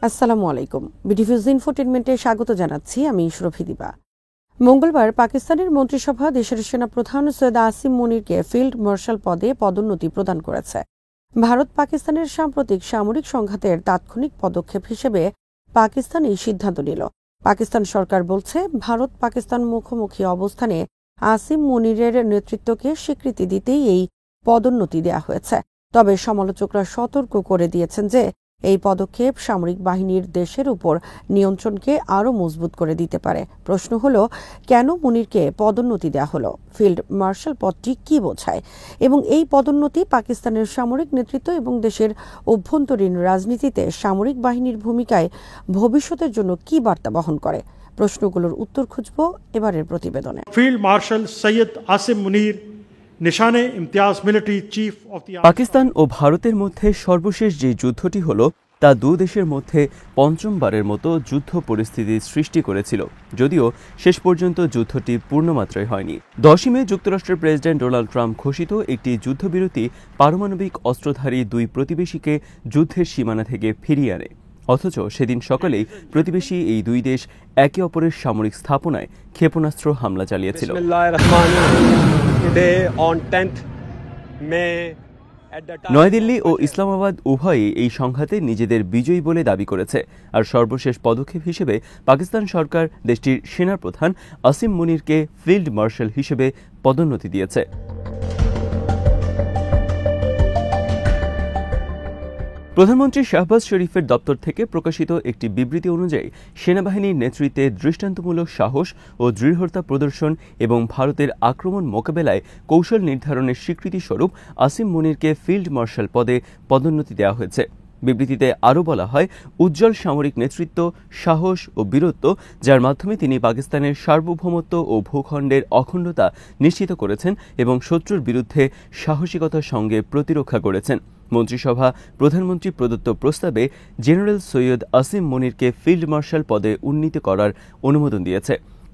আসসালামু আলাইকুম। বিডিভিউজ ইনফোটেনমেন্টে স্বাগত জানাচ্ছি আমি সুরভি দিবা। মঙ্গলবার পাকিস্তানের মন্ত্রিসভা দেশের সেনাপ্রধান সৈয়দ আসিম মুনিরকে ফিল্ড মার্শাল পদে পদোন্নতি প্রদান করেছে। ভারত পাকিস্তানের সাম্প্রতিক সামরিক সংঘাতের তাৎক্ষণিক পদক্ষেপ হিসেবে পাকিস্তান এই সিদ্ধান্ত নিল। পাকিস্তান সরকার বলছে, ভারত পাকিস্তান মুখোমুখি অবস্থানে আসিম মুনিরের নেতৃত্বকে স্বীকৃতি দিতেই এই পদোন্নতি দেয়া হয়েছে। তবে সমালোচকরা সতর্ক করে দিয়েছেন যে এই পদক্ষেপ সামরিক বাহিনীর দেশের উপর নিয়ন্ত্রণকে আরও মজবুত করে দিতে পারে। প্রশ্ন হল, কেন মুনিরকে পদোন্নতি দেওয়া হলো? ফিল্ড মার্শাল পদটি কি বোঝায় এবং এই পদোন্নতি পাকিস্তানের সামরিক নেতৃত্ব এবং দেশের অভ্যন্তরীণ রাজনীতিতে সামরিক বাহিনীর ভূমিকায় ভবিষ্যতের জন্য কি বার্তা বহন করে? প্রশ্নগুলোর উত্তর খুঁজব এবারের প্রতিবেদনে। ফিল্ড মার্শাল সৈয়দ আসিম মুনির নিশানে ইমতিয়াজ military chief of the Pakistan ও ভারতের মধ্যে সর্বশেষ যে যুদ্ধটি হল তা দু দেশের মধ্যে পঞ্চমবারের মতো যুদ্ধ পরিস্থিতি সৃষ্টি করেছিল, যদিও শেষ পর্যন্ত যুদ্ধটি পূর্ণমাত্রায় হয়নি। 10 মে যুক্তরাষ্ট্রের প্রেসিডেন্ট ডোনাল্ড ট্রাম্প ঘোষিত একটি যুদ্ধবিরতি পারমাণবিক অস্ত্রধারী দুই প্রতিবেশীকে যুদ্ধের সীমানা থেকে ফিরিয়ে আনে। অথচ সেদিন সকালেই প্রতিবেশী এই দুই দেশ একে অপরের সামরিক স্থাপনায় ক্ষেপণাস্ত্র হামলা চালিয়েছিল। নয়াদিল্লি ও ইসলামাবাদ উভয়ই এই সংঘাতে নিজেদের বিজয়ী বলে দাবি করেছে। আর সর্বশেষ পদক্ষেপ হিসেবে পাকিস্তান সরকার দেশটির সেনাপ্রধান আসিম মুনিরকে ফিল্ড মার্শাল হিসেবে পদোন্নতি দিয়েছে। প্রধানমন্ত্রী শাহবাজ শরীফের দপ্তর থেকে প্রকাশিত একটি বিবৃতি অনুযায়ী সেনাবাহিনীর নেতৃত্বে দৃষ্টান্তমূলক সাহস ও দৃঢ়তা প্রদর্শন এবং ভারতের আক্রমণ মোকাবেলায় কৌশল নির্ধারণের স্বীকৃতিস্বরূপ আসিম মুনিরকে ফিল্ড মার্শাল পদে পদোন্নতি দেওয়া হয়েছে। বিবৃতিতে আরও বলা হয়, উজ্জ্বল সামরিক নেতৃত্ব, সাহস ও বীরত্ব, যার মাধ্যমে তিনি পাকিস্তানের সার্বভৌমত্ব ও ভূখণ্ডের অখণ্ডতা নিশ্চিত করেছেন এবং শত্রুর বিরুদ্ধে সাহসিকতার সঙ্গে প্রতিরক্ষা করেছেন। মন্ত্রিসভা প্রধানমন্ত্রী প্রদত্ত প্রস্তাবে জেনারেল সৈয়দ আসিম মুনিরকে ফিল্ড মার্শাল পদে উন্নীত করার অনুমোদন দিয়েছে।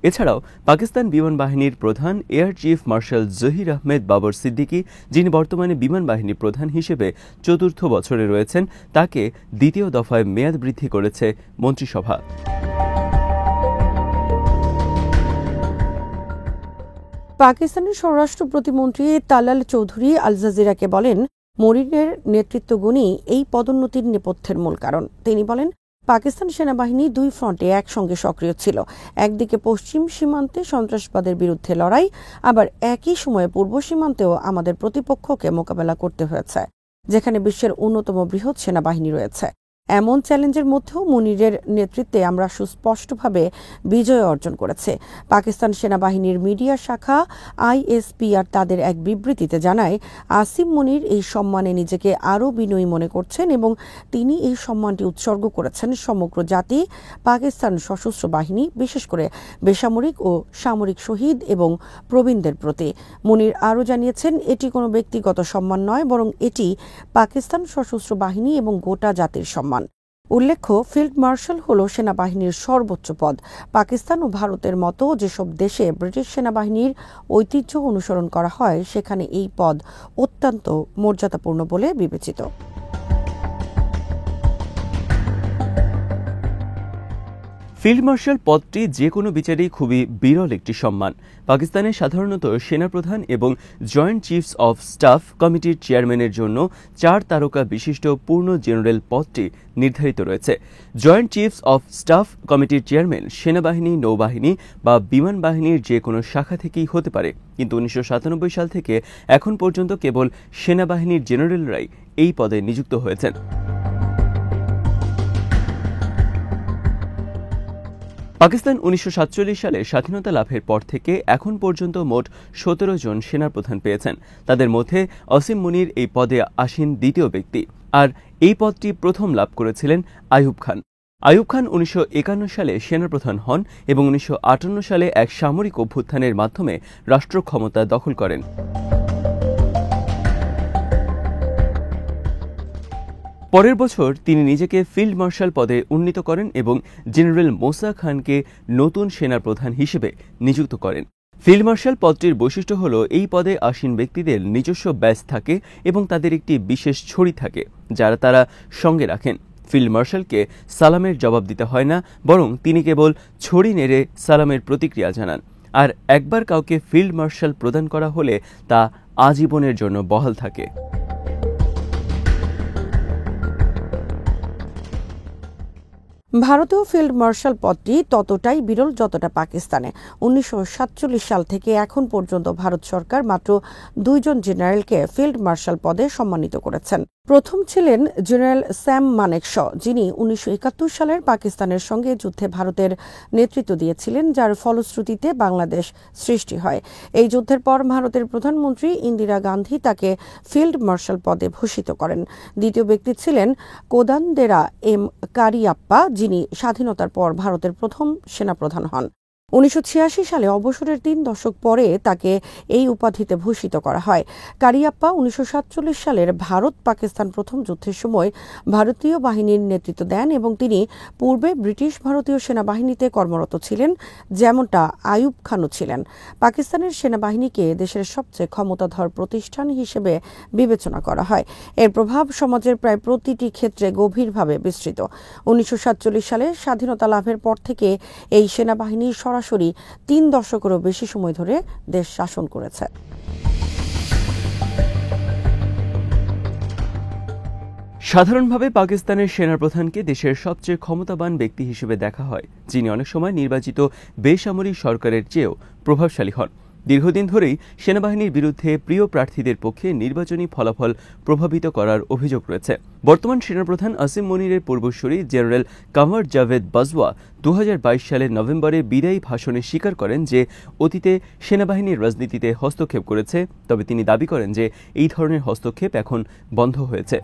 এছাড়াও পাকিস্তান বিমান বাহিনীর প্রধান air chief marshal Zaheer Ahmed Babar Siddiqui, যিনি বর্তমানে বিমান বাহিনীর প্রধান হিসেবে ৪র্থ বছরে রয়েছেন, তাকে দ্বিতীয় দফায় মেয়াদ বৃদ্ধি করেছে মন্ত্রিসভা। পাকিস্তানের স্বরাষ্ট্র প্রতিমন্ত্রী তালাল চৌধুরী আল জাজিরাকে বলেন, মুনিরের নেতৃত্বগুণই এই পদোন্নতির নেপথ্যের মূল কারণ। তিনি বলেন, পাকিস্তান সেনাবাহিনী দুই ফ্রন্টে একসঙ্গে সক্রিয় ছিল। একদিকে পশ্চিম সীমান্তে সন্ত্রাসবাদের বিরুদ্ধে লড়াই, আবার একই সময়ে পূর্ব সীমান্তেও আমাদের প্রতিপক্ষকে মোকাবেলা করতে হয়েছে, যেখানে বিশ্বের অন্যতম বৃহৎ সেনাবাহিনী রয়েছে। এমন চ্যালেঞ্জের মধ্যেও মুনিরের নেতৃত্বে আমরা সুস্পষ্টভাবে বিজয় অর্জন করেছে। পাকিস্তান সেনাবাহিনীর মিডিয়া শাখা ISPR তাদের এক বিবৃতিতে জানায়, আসিম মুনির এই সম্মানে নিজেকে আরও বিনয়ী মনে করছেন এবং তিনি এই সম্মানটি উৎসর্গ করেছেন সমগ্র জাতি, পাকিস্তান সশস্ত্র বাহিনী, বিশেষ করে বেসামরিক ও সামরিক শহীদ এবং প্রবীণদের প্রতি। মুনির আরও জানিয়েছেন, এটি কোনো ব্যক্তিগত সম্মান নয়, বরং এটি পাকিস্তান সশস্ত্র বাহিনী এবং গোটা জাতির সম্মান। উল্লেখ্য, ফিল্ড মার্শাল হল সেনাবাহিনীর সর্বোচ্চ পদ। পাকিস্তান ও ভারতের মতো যেসব দেশে ব্রিটিশ সেনাবাহিনীর ঐতিহ্য অনুসরণ করা হয়, সেখানে এই পদ অত্যন্ত মর্যাদাপূর্ণ বলে বিবেচিত। ফিল্ড মার্শাল পদটি যে কোনো বিচারেই খুবই বিরল একটি সম্মান। পাকিস্তানে সাধারণত সেনাপ্রধান এবং জয়েন্ট চিফস অব স্টাফ কমিটির চেয়ারম্যানের জন্য 4 তারকা বিশিষ্ট পূর্ণ জেনারেল পদটি নির্ধারিত রয়েছে। জয়েন্ট চিফস অব স্টাফ কমিটির চেয়ারম্যান সেনাবাহিনী, নৌবাহিনী বা বিমান বাহিনীর যে কোনো শাখা থেকেই হতে পারে, কিন্তু 1997 সাল থেকে এখন পর্যন্ত কেবল সেনাবাহিনীর জেনারেলরাই এই পদে নিযুক্ত হয়েছেন। পাকিস্তান 1947 সালে স্বাধীনতা লাভের পর থেকে এখন পর্যন্ত মোট 17 জন সেনাপ্রধান পেয়েছেন। তাদের মধ্যে আসিম মুনির এই পদে আসীন দ্বিতীয় ব্যক্তি। আর এই পদটি প্রথম লাভ করেছিলেন আইয়ুব খান। আইয়ুব খান 1951 সালে সেনাপ্রধান হন এবং 1958 সালে এক সামরিক অভ্যুত্থানের মাধ্যমে রাষ্ট্র ক্ষমতা দখল করেন। পরের বছর তিনি নিজেকে ফিল্ড মার্শাল পদে উন্নীত করেন এবং জেনারেল মোসা খানকে নতুন সেনাপ্রধান হিসেবে নিযুক্ত করেন। ফিল্ড মার্শাল পদটির বৈশিষ্ট্য হল, এই পদে আসীন ব্যক্তিদের নিজস্ব ব্যাজ থাকে এবং তাদের একটি বিশেষ ছড়ি থাকে যারা তারা সঙ্গে রাখেন। ফিল্ড মার্শালকে সালামের জবাব দিতে হয় না, বরং তিনি কেবল ছড়ি নেড়ে সালামের প্রতিক্রিয়া জানান। আর একবার কাউকে ফিল্ড মার্শাল প্রদান করা হলে তা আজীবনের জন্য বহাল থাকে। ভারতেও ফিল্ড মার্শাল পদটি ততটাই বিরল যতটা পাকিস্তানে। 1947 সাল থেকে এখন পর্যন্ত ভারত সরকার মাত্র 2 জন জেনারেলকে ফিল্ড মার্শাল পদে সম্মানিত করেছেন। প্রথম ছিলেন জেনারেল স্যাম মানেকশ, যিনি 1971 সালের পাকিস্তানের সঙ্গে যুদ্ধে ভারতের নেতৃত্ব দিয়েছিলেন, যার ফলশ্রুতিতে বাংলাদেশ সৃষ্টি হয়। এই যুদ্ধের পর ভারতের প্রধানমন্ত্রী ইন্দিরা গান্ধী তাকে ফিল্ড মার্শাল পদে ভূষিত করেন। দ্বিতীয় ব্যক্তি ছিলেন কোদান্দেরা এম কারিয়াপ্পা, যিনি স্বাধীনতার পর ভারতের প্রথম সেনাপ্রধান হন। 1986 সালে অবসরের 3 দশক পরে তাকে এই উপাধিতে ভূষিত করা হয়। কারিয়াপ্পা 1947 সালের ভারত পাকিস্তান প্রথম যুদ্ধের সময় ভারতীয় বাহিনীর নেতৃত্ব দেন এবং তিনি পূর্বে ব্রিটিশ ভারতীয় সেনাবাহিনীতে কর্মরত ছিলেন, যেমনটা আইয়ুব খানও ছিলেন। পাকিস্তানের সেনাবাহিনীকে দেশের সবচেয়ে ক্ষমতাধর প্রতিষ্ঠান হিসেবে বিবেচনা করা হয়। এর প্রভাব সমাজের প্রায় প্রতিটি ক্ষেত্রে গভীরভাবে বিস্তৃত। 1947 সালে স্বাধীনতা লাভের পর থেকে এই সেনাবাহিনী সরাসরি 3 দশকেরও বেশি সময় ধরে দেশ শাসন করেছে। সাধারণভাবে পাকিস্তানের সেনাপ্রধানকে দেশের সবচেয়ে ক্ষমতাবান ব্যক্তি হিসেবে দেখা হয়, যিনি অনেক সময় নির্বাচিত বেসামরিক সরকারের চেয়েও প্রভাবশালী হন। দীর্ঘদিন ধরেই সেনাবাহিনীর বিরুদ্ধে প্রিয় প্রার্থীদের পক্ষে নির্বাচনী ফলাফল প্রভাবিত করার অভিযোগ রয়েছে। বর্তমান সেনাপ্রধান আসিম মনিরের পূর্বসূরি জেনারেল কামার জাভেদ বাজওয়া 2022 সালের নভেম্বরে বিদায়ী ভাষণে স্বীকার করেন যে অতীতে সেনাবাহিনীর রাজনীতিতে হস্তক্ষেপ করেছে, তবে তিনি দাবি করেন যে এই ধরনের হস্তক্ষেপ এখন বন্ধ হয়েছে।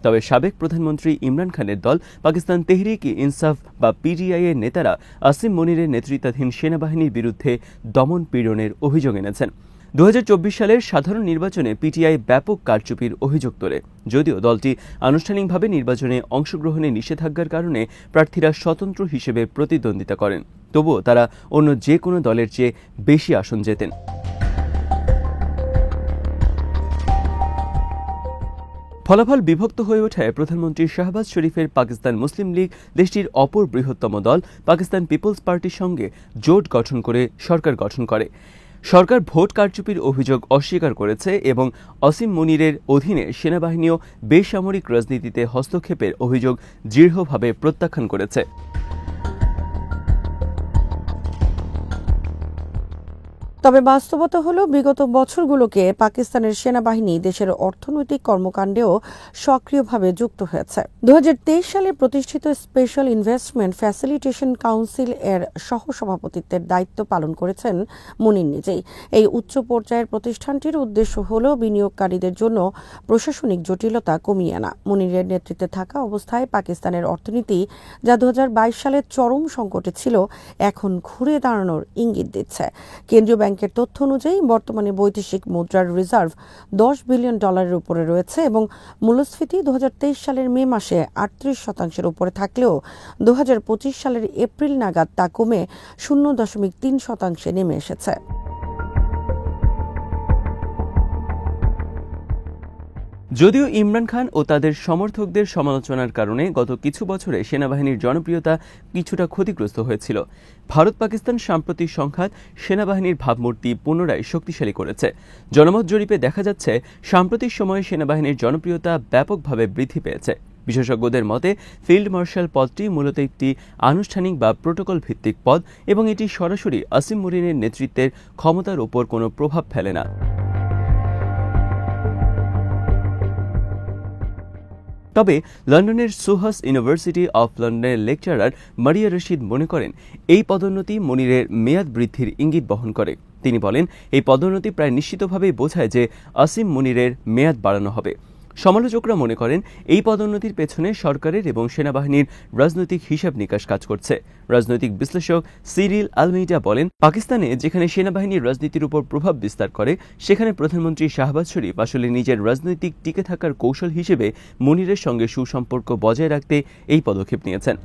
তবে সাবেক প্রধানমন্ত্রী ইমরান খানের দল পাকিস্তান তেহরিক ই ইনসাফ বা পিটিআই এর নেতারা আসিম মনিরের নেতৃত্বাধীন সেনাবাহিনীর বিরুদ্ধে দমন পীড়নের অভিযোগ এনেছেন। 2024 সালের সাধারণ নির্বাচনে পিটিআই ব্যাপক কারচুপির অভিযোগ তোলে। যদিও দলটি আনুষ্ঠানিকভাবে নির্বাচনে অংশগ্রহণে নিষেধাজ্ঞার কারণে প্রার্থীরা স্বতন্ত্র হিসেবে প্রতিদ্বন্দ্বিতা করেন, তবুও তারা অন্য যে কোনো দলের চেয়ে বেশি আসন জেতেন। ফলাফল বিভক্ত হয়ে ওঠায় প্রধানমন্ত্রী শাহবাজ শরীফের পাকিস্তান মুসলিম লীগ দেশটির অপর বৃহত্তম দল পাকিস্তান পিপলস পার্টির সঙ্গে জোট গঠন করে সরকার গঠন করে। সরকার ভোট কারচুপির অভিযোগ অস্বীকার করেছে এবং আসিম মনিরের অধীনে সেনাবাহিনীও বেসামরিক রাজনীতিতে হস্তক্ষেপের অভিযোগ দৃঢ়ভাবে প্রত্যাখ্যান করেছে। তবে বাস্তবতা হলো, বিগত বছরগুলোকে পাকিস্তানের সেনাবাহিনী দেশের অর্থনৈতিক কর্মকাণ্ডেও সক্রিয়ভাবে যুক্ত হয়েছে। 2023 সালে প্রতিষ্ঠিত স্পেশাল ইনভেস্টমেন্ট ফ্যাসিলিটেশন কাউন্সিল এর সহসভাপতিত্বের দায়িত্ব পালন করেছেন মুনির নিজেই। এই উচ্চ পর্যায়ের প্রতিষ্ঠানটির উদ্দেশ্য হল বিনিয়োগকারীদের জন্য প্রশাসনিক জটিলতা কমিয়ে আনা। মুনিরের নেতৃত্বে থাকা অবস্থায় পাকিস্তানের অর্থনীতি, যা 2022 সালে চরম সংকটে ছিল, এখন ঘুরে দাঁড়ানোর ইঙ্গিত দিচ্ছে। কেন্দ্রীয় ব্যাংকের তথ্য অনুযায়ী বর্তমানে বৈদেশিক মুদ্রার রিজার্ভ $10 বিলিয়ন উপরে রয়েছে এবং মূল্যস্ফীতি 2023 সালের মে মাসে 38% উপরে থাকলেও 2025 সালের এপ্রিল নাগাদ তা কমে 0.3% নেমে এসেছে। যদিও ইমরান খান ও তাদের সমর্থকদের সমালোচনার কারণে গত কিছু বছরে সেনাবাহিনীর জনপ্রিয়তা কিছুটা ক্ষতিগ্রস্ত হয়েছিল, ভারত পাকিস্তান সাম্প্রতিক সংঘাত সেনাবাহিনীর ভাবমূর্তি পুনরায় শক্তিশালী করেছে। জনমত জরিপে দেখা যাচ্ছে সাম্প্রতিক সময়ে সেনাবাহিনীর জনপ্রিয়তা ব্যাপকভাবে বৃদ্ধি পেয়েছে। বিশেষজ্ঞদের মতে ফিল্ড মার্শাল পদটি মূলত একটি আনুষ্ঠানিক বা প্রোটোকল ভিত্তিক পদ এবং এটি সরাসরি আসিম মনিরের নেতৃত্বের ক্ষমতার উপর কোনো প্রভাব ফেলে না। তবে লন্ডনের সুহাস ইউনিভার্সিটি অফ লন্ডনের লেকচারার মারিয়া রশিদ মনে করেন এই পদোন্নতি মনিরের মেয়াদ বৃদ্ধির ইঙ্গিত বহন করে। তিনি বলেন, এই পদোন্নতি প্রায় নিশ্চিতভাবেই বোঝায় যে আসিম মনিরের মেয়াদ বাড়ানো হবে। সমালোচকরা মনে করেন এই পদোন্নতির পেছনে সরকারের এবং সেনাবাহিনীর রাজনৈতিক হিসাব নিকাশ কাজ করছে। রাজনৈতিক বিশ্লেষক সিরিল আলমেইডা বলেন, পাকিস্তানে যেখানে সেনাবাহিনীর রাজনীতির উপর প্রভাব বিস্তার করে, সেখানে প্রধানমন্ত্রী শাহবাজ শরীফ আসলে নিজের রাজনৈতিক টিকে থাকার কৌশল হিসেবে মনিরের সঙ্গে সুসম্পর্ক বজায় রাখতে এই পদক্ষেপ নিয়েছেন।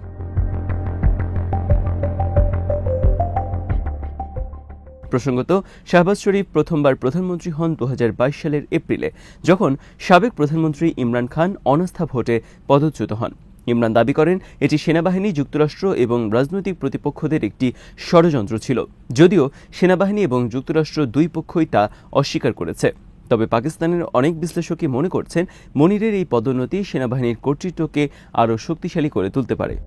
প্রসঙ্গত, শাহবাজ শরীফ প্রথমবার প্রধানমন্ত্রী হন 2022 সালের এপ্রিলে, যখন সাবেক প্রধানমন্ত্রী ইমরান খান অনাস্থা ভোটে পদচ্যুত হন। ইমরান দাবি করেন এটি সেনাবাহিনী, যুক্তরাষ্ট্র এবং রাজনৈতিক প্রতিপক্ষদের একটি ষড়যন্ত্র ছিল, যদিও সেনাবাহিনী এবং যুক্তরাষ্ট্র দুই পক্ষই তা অস্বীকার করেছে। তবে পাকিস্তানের অনেক বিশ্লেষকই মনে করছেন মনিরের এই পদোন্নতি সেনাবাহিনীর কর্তৃত্বকে আরও শক্তিশালী করে তুলতে পারে।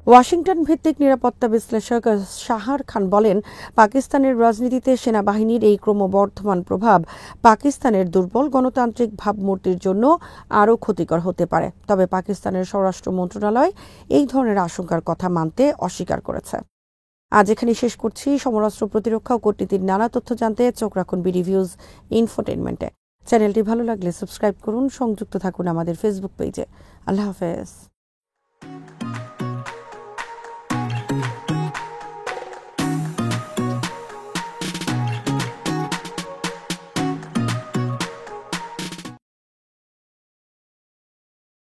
ওয়াশিংটন ভিত্তিক নিরাপত্তা বিশ্লেষক শাহার খান বলেন, পাকিস্তানের রাজনীতিতে সেনাবাহিনীর এই ক্রমবর্ধমান প্রভাব পাকিস্তানের দুর্বল গণতান্ত্রিক ভাবমূর্তির জন্য আরও ক্ষতিকর হতে পারে। তবে পাকিস্তানের স্বরাষ্ট্র মন্ত্রণালয় এই ধরনের আশঙ্কার কথা মানতে অস্বীকার করেছে। আজ এখানে শেষ করছি। সমরাস্ত্র, প্রতিরক্ষা ও কূটনীতির নানা তথ্য জানতে চোখ রাখুন বিডি ভিউজ ইনফোটেইনমেন্টে। চ্যানেলটি ভালো লাগলে সাবস্ক্রাইব করুন, সংযুক্ত থাকুন আমাদের ফেসবুক পেজে। আল্লাহ হাফেজ।